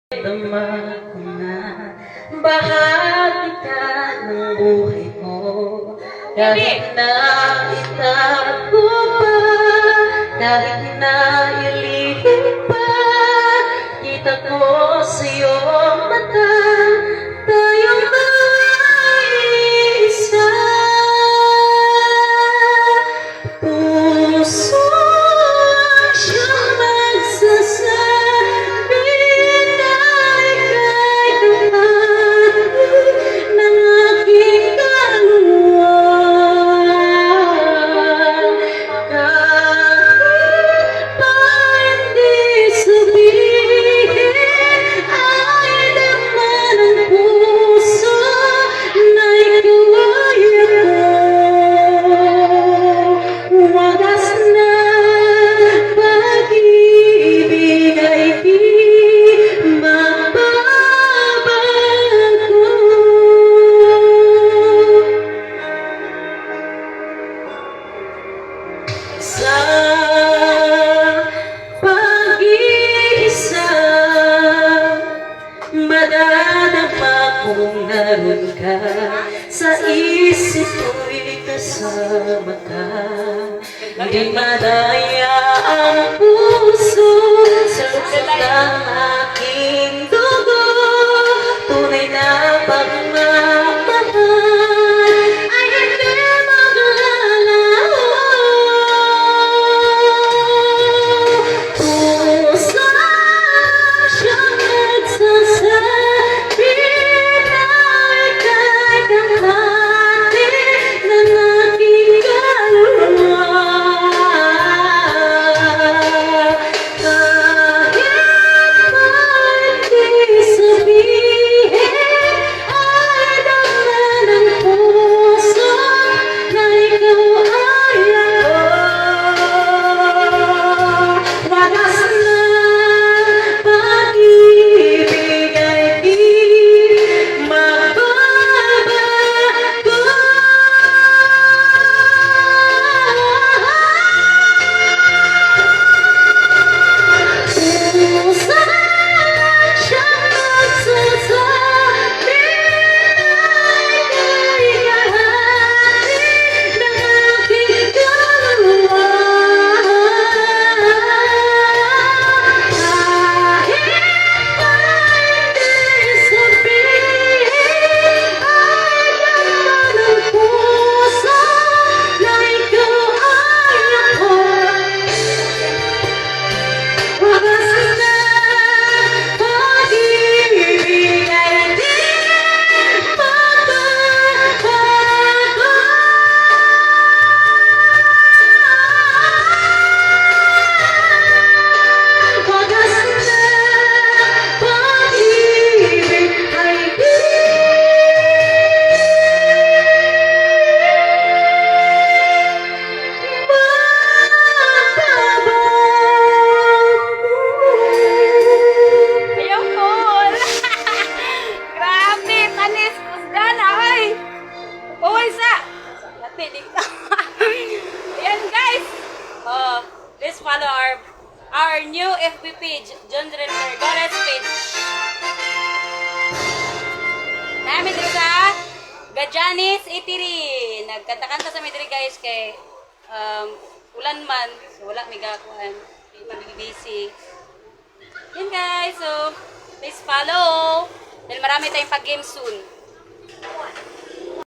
Tama ko na, bahagi ka ng buhay ko. Kahit na itago pa, kahit na ilihim pa, kita ko sa iyong mata, tayong mag-iisa. Puso ang siyang magsasabi na ika'y kahati ng aking kaluluwa. Kahit pa hindi sabihin, ay laman ng puso na ikaw ay ako. Wagas na pag-ibig ay di mababago. Sa pag-iisa, madadama kung naroon ka. Sa isip ko'y kasama ka. Hindi madaya ang puso sa lukot ng aking dugo. Tunay na pagmamahal ay hindi maglalaho. Puso siyang nagsasabi na ika'y kahati ng aking kaluluwa. Kahit pa hindi sabihin, ay laman ng puso na ikaw ay ako. Wagas na pag-ibig ay di mababago. Puso siyang nagsasabi na ika'y kahati ng aking kaluluwa. Kahit pa hindi sabihin, ay laman ng puso na ikaw ay ako. Wagas na pag-ibig ay di mababago. Wagas na pag-ibig ay di mababago. Ayaw Paul! Grabe! Tanis! Kusgana! Ay! Uy sa! Natinig ka! Ayan guys! Please follow our new FB page, John Renner Goddess page. Namin dito sa Gajanis Itiri. Nagkanta-kanta sa midri guys kay ulan man. So wala may gakuan. Hindi busy. Yan guys, so please follow. Dahil marami tayong pag-game soon.